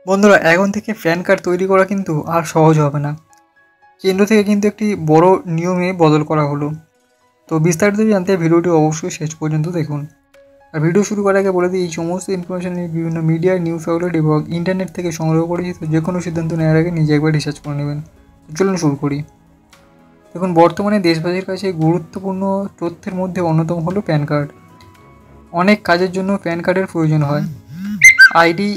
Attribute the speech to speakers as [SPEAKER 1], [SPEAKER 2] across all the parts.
[SPEAKER 1] বন্ধুরা, এখন থেকে প্যান কার্ড তৈরি করা কিন্তু আর সহজ হবে না। কেন্দ্র থেকে কিন্তু একটি বড় নিয়মে বদল করা হলো। তো বিস্তারিত জানতে ভিডিওটি অবশ্যই শেষ পর্যন্ত দেখুন। আর ভিডিও শুরু করার আগে বলে দিই, এই সমস্ত ইনফরমেশন বিভিন্ন মিডিয়া, নিউজ আউটলেট এবং ইন্টারনেট থেকে সংগ্রহ করেছি। তো যে কোনো সিদ্ধান্ত নেওয়ার আগে নিজে একবার রিসার্চ করে নেবেন। চলুন শুরু করি। দেখুন, বর্তমানে দেশবাসীর কাছে গুরুত্বপূর্ণ তথ্যের মধ্যে অন্যতম হলো প্যান কার্ড। অনেক কাজের জন্য প্যান কার্ডের প্রয়োজন হয়। আইডি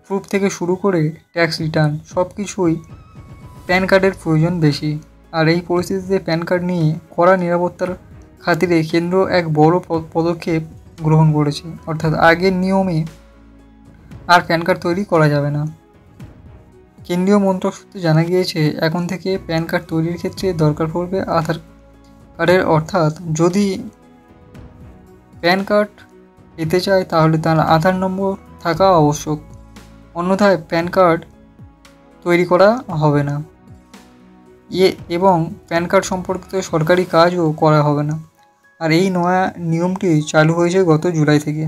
[SPEAKER 1] প্রুফ থেকে শুরু করে ট্যাক্স রিটার্ন সব কিছুই প্যান কার্ডের প্রয়োজন বেশি। আর এই পরিস্থিতিতে প্যান কার্ড নিয়ে কড়া নিরাপত্তার খাতিরে কেন্দ্র এক বড় পদক্ষেপ গ্রহণ করেছে। অর্থাৎ আগের নিয়মে আর প্যান কার্ড তৈরি করা যাবে না। কেন্দ্রীয় মন্ত্রক সূত্রে জানা গিয়েছে, এখন থেকে প্যান কার্ড তৈরির ক্ষেত্রে দরকার পড়বে আধার কার্ডের। অর্থাৎ যদি প্যান কার্ড পেতে চায় তাহলে তার আধার নম্বর থাকা আবশ্যক, অন্যথায় প্যান কার্ড তৈরি করা হবে না। এবং প্যান কার্ড সম্পর্কিত সরকারি কাজও করা হবে না। আর এই নয়া নিয়মটি চালু হয়েছে গত জুলাই থেকে।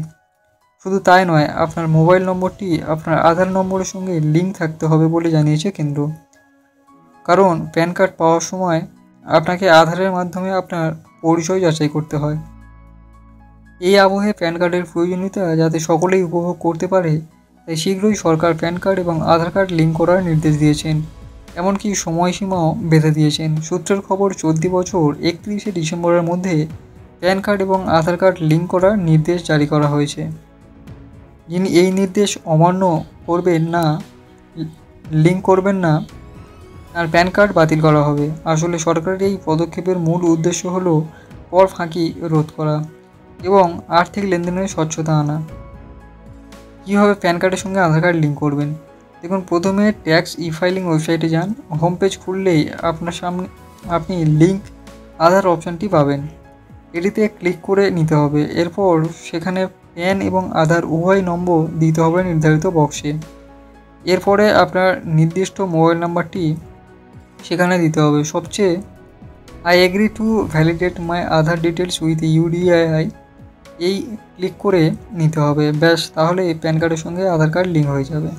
[SPEAKER 1] শুধু তাই নয়, আপনার মোবাইল নম্বরটি আপনার আধার নম্বরের সঙ্গে লিঙ্ক থাকতে হবে বলে জানিয়েছে কেন্দ্র। কারণ প্যান কার্ড পাওয়ার সময় আপনাকে আধারের মাধ্যমে আপনার পরিচয় যাচাই করতে হয়। এই আবহে প্যান কার্ডের প্রয়োজনীয়তা যাতে সকলেই উপভোগ করতে পারে, তাই শীঘ্রই সরকার প্যান কার্ড এবং আধার কার্ড লিঙ্ক করার নির্দেশ দিয়েছেন। এমনকি সময়সীমাও বেঁধে দিয়েছেন। সূত্রের খবর, চলতি বছর 31শে ডিসেম্বরের মধ্যে প্যান কার্ড এবং আধার কার্ড লিঙ্ক করার নির্দেশ জারি করা হয়েছে। যিনি এই নির্দেশ অমান্য করবেন না, লিঙ্ক করবেন না, আর প্যান কার্ড বাতিল করা হবে। আসলে সরকারের এই পদক্ষেপের মূল উদ্দেশ্য হলো কর ফাঁকি রোধ করা এবং আর্থিক লেনদেনের স্বচ্ছতা আনা। কীভাবে প্যান কার্ডের সঙ্গে আধার কার্ড লিঙ্ক করবেন? দেখুন, প্রথমে ট্যাক্স ই ফাইলিং ওয়েবসাইটে যান। হোম পেজ খুললেই আপনার সামনে আপনি লিঙ্ক আধার অপশানটি পাবেন। এটিতে ক্লিক করে নিতে হবে। এরপর সেখানে প্যান এবং আধার উভয় নম্বর দিতে হবে নির্ধারিত বক্সে। এরপরে আপনার নির্দিষ্ট মোবাইল নাম্বারটি সেখানে দিতে হবে। সবচেয়ে I agree to validate my Aadhaar details with UDI এই ক্লিক করে নিতে হবে। ব্যাস, তাহলে প্যান কার্ডের সঙ্গে আধার কার্ড লিঙ্ক হয়ে যাবে।